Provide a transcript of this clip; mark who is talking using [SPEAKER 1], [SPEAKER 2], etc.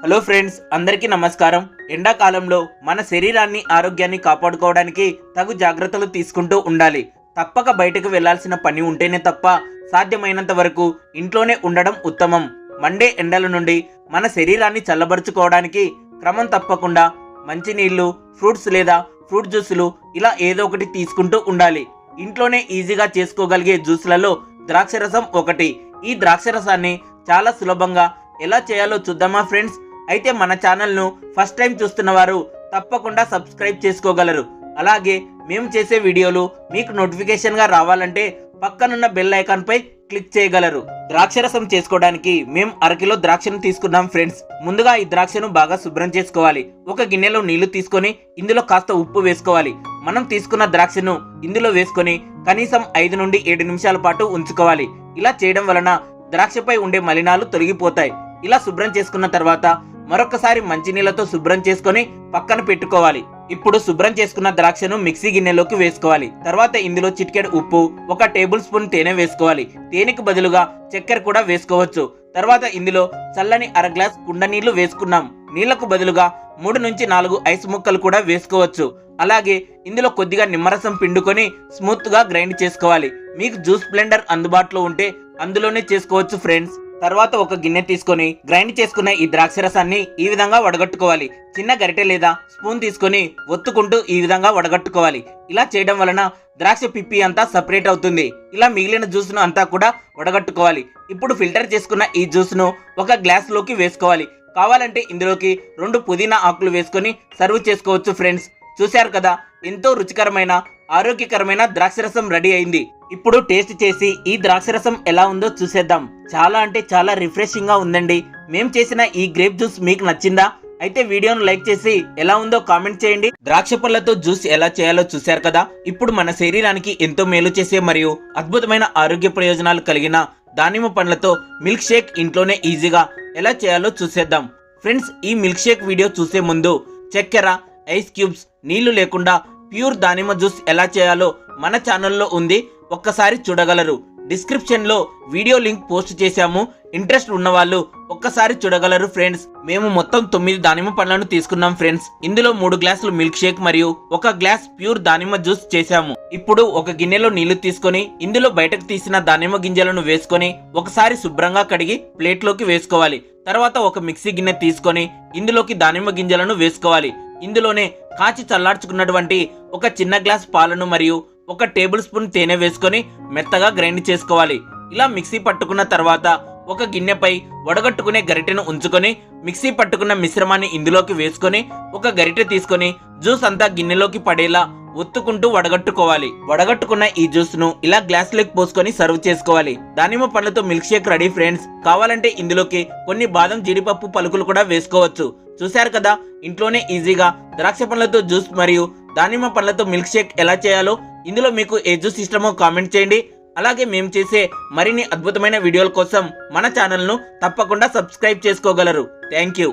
[SPEAKER 1] Hello friends, అందరికీ నమస్కారం. ఎండాకాలంలో మన శరీరాన్ని ఆరోగ్యాన్ని కాపాడుకోవడానికి తగు జాగ్రత్తలు తీసుకుంటూ ఉండాలి. తప్పక బయటకు వెళ్లాల్సిన పని ఉంటేనే తప్ప సాధ్యమైనంత వరకు ఇంట్లోనే ఉండడం ఉత్తమం. మండే ఎండల నుండి మన శరీరాన్ని చల్లబరుచుకోవడానికి క్రమం తప్పకుండా మంచినీళ్లు, ఫ్రూట్స్ లేదా ఫ్రూట్ జ్యూసులు ఇలా ఏదో ఒకటి తీసుకుంటూ ఉండాలి. ఇంట్లోనే ఈజీగా చేసుకోగలిగే జ్యూస్లలో ద్రాక్షరసం ఒకటి. ఈ ద్రాక్షరసాన్ని చాలా సులభంగా ఎలా చేయాలో చూద్దామా ఫ్రెండ్స్? అయితే మన ఛానల్ను ఫస్ట్ టైం చూస్తున్న వారు తప్పకుండా సబ్స్క్రైబ్ చేసుకోగలరు. అలాగే మేము చేసే వీడియోలు మీకు నోటిఫికేషన్గా రావాలంటే పక్కనున్న బెల్ ఐకాన్ పై క్లిక్ చేయగలరు. ద్రాక్షరసం చేసుకోవడానికి మేము అరకిలో ద్రాక్షను తీసుకున్నాం ఫ్రెండ్స్. ముందుగా ఈ ద్రాక్షను బాగా శుభ్రం చేసుకోవాలి. ఒక గిన్నెలో నీళ్లు తీసుకొని ఇందులో కాస్త ఉప్పు వేసుకోవాలి. మనం తీసుకున్న ద్రాక్షను ఇందులో వేసుకొని కనీసం 5 నుండి 7 నిమిషాల పాటు ఉంచుకోవాలి. ఇలా చేయడం వలన ద్రాక్షపై ఉండే మలినాలు తొలగిపోతాయి. ఇలా శుభ్రం చేసుకున్న తర్వాత మరొకసారి మంచినీళ్లతో శుభ్రం చేసుకొని పక్కన పెట్టుకోవాలి. ఇప్పుడు శుభ్రం చేసుకున్న ద్రాక్షను మిక్సీ గిన్నెలోకి వేసుకోవాలి. తర్వాత ఇందులో చిటికెడు ఉప్పు, 1 టేబుల్ స్పూన్ తేనె వేసుకోవాలి. తేనెకు బదులుగా చక్కెర కూడా వేసుకోవచ్చు. తర్వాత ఇందులో చల్లని 1/2 గ్లాస్ కుండ నీళ్లు వేసుకున్నాం. నీళ్లకు బదులుగా 3 నుంచి 4 ఐస్ ముక్కలు కూడా వేసుకోవచ్చు. అలాగే ఇందులో కొద్దిగా నిమ్మరసం పిండుకొని స్మూత్ గా గ్రైండ్ చేసుకోవాలి. మీకు జ్యూస్ బ్లెండర్ అందుబాటులో ఉంటే అందులోనే చేసుకోవచ్చు ఫ్రెండ్స్. తర్వాత ఒక గిన్నె తీసుకొని గ్రైండ్ చేసుకున్న ఈ ద్రాక్షరసాన్ని ఈ విధంగా వడగట్టుకోవాలి. చిన్న గరిటె లేదా స్పూన్ తీసుకొని ఒత్తుకుంటూ ఈ విధంగా వడగట్టుకోవాలి. ఇలా చేయడం వలన ద్రాక్ష పిప్పి అంతా సపరేట్ అవుతుంది. ఇలా మిగిలిన జ్యూస్ ను అంతా కూడా వడగట్టుకోవాలి. ఇప్పుడు ఫిల్టర్ చేసుకున్న ఈ జ్యూస్ ను ఒక గ్లాస్ లోకి వేసుకోవాలి. కావాలంటే ఇందులోకి 2 పుదీనా ఆకులు వేసుకొని సర్వ్ చేసుకోవచ్చు ఫ్రెండ్స్. చూశారు కదా, ఎంతో రుచికరమైన ఆరోగ్యకరమైన ద్రాక్షరసం రెడీ అయింది. ఇప్పుడు టేస్ట్ చేసి ఈ ద్రాక్షరసం ఎలా ఉందో చూసేద్దాం. చాలా అంటే చాలా రిఫ్రెషింగ్ గా ఉందండి. మేం చేసిన ఈ గ్రేప్ జ్యూస్ మీకు నచ్చిందా? అయితే వీడియోను లైక్ చేసి ఎలా ఉందో కామెంట్ చేయండి. ద్రాక్ష పళ్ళతో జ్యూస్ ఎలా చేయాలో చూశారు కదా. ఇప్పుడు మన శరీరానికి ఎంతో మేలు చేసే మరియు అద్భుతమైన ఆరోగ్య ప్రయోజనాలు కలిగిన దానిమ్మ పండ్లతో మిల్క్ షేక్ ఇంట్లోనే ఈజీగా ఎలా చేయాలో చూసేద్దాం ఫ్రెండ్స్. ఈ మిల్క్ షేక్ వీడియో చూసే ముందు చక్కెర, ఐస్ క్యూబ్స్, నీళ్లు లేకుండా ప్యూర్ దానిమ్మ జ్యూస్ ఎలా చేయాలో మన ఛానల్లో ఉంది, ఒక్కసారి చూడగలరు. డిస్క్రిప్షన్ లో వీడియో లింక్ పోస్ట్ చేశాము. ఇంట్రెస్ట్ ఉన్న వాళ్ళు ఒక్కసారి చూడగలరు ఫ్రెండ్స్. మేము మొత్తం 9 దానిమ్మ పండ్లను తీసుకున్నాం ఫ్రెండ్స్. ఇందులో 3 గ్లాసులు మిల్క్ షేక్ మరియు 1 గ్లాస్ ప్యూర్ దానిమ్మ జ్యూస్ చేశాము. ఇప్పుడు ఒక గిన్నెలో నీళ్లు తీసుకొని ఇందులో బయటకు తీసిన దానిమ్మ గింజలను వేసుకొని ఒకసారి శుభ్రంగా కడిగి ప్లేట్ లోకి వేసుకోవాలి. తర్వాత ఒక మిక్సీ గిన్నె తీసుకొని ఇందులోకి దానిమ్మ గింజలను వేసుకోవాలి. ఇందులోనే కాచి చల్లార్చుకున్నటువంటి ఒక చిన్న గ్లాస్ పాలను మరియు 1 టేబుల్ స్పూన్ తేనె వేసుకొని మెత్తగా గ్రైండ్ చేసుకోవాలి. ఇలా మిక్సీ పట్టుకున్న తర్వాత ఒక గిన్నెపై వడగట్టుకునే గరిటెను ఉంచుకొని మిక్సీ పట్టుకున్న మిశ్రమాన్ని ఇందులోకి వేసుకొని ఒక గరిటె తీసుకొని జ్యూస్ అంతా గిన్నెలోకి పడేలా ఒత్తుకుంటూ వడగట్టుకోవాలి. వడగట్టుకున్న ఈ జ్యూస్ ను ఇలా గ్లాస్ లోకి పోసుకొని సర్వ్ చేసుకోవాలి. దానిమ్మ పండ్లతో మిల్క్ షేక్ రెడీ ఫ్రెండ్స్. కావాలంటే ఇందులోకి కొన్ని బాదం, జీడిపప్పు పలుకులు కూడా వేసుకోవచ్చు. చూశారు కదా, ఇంట్లోనే ఈజీగా ద్రాక్ష పండ్లతో జ్యూస్ మరియు దానిమ్మ పండ్లతో మిల్క్ షేక్ ఎలా చేయాలో. ఇందులో మీకు ఏ జ్యూస్ ఇష్టమో కామెంట్ చేయండి. అలాగే మేము చేసే మరిన్ని అద్భుతమైన వీడియోల కోసం మన ఛానల్ను తప్పకుండా సబ్స్క్రైబ్ చేసుకోగలరు. Thank you.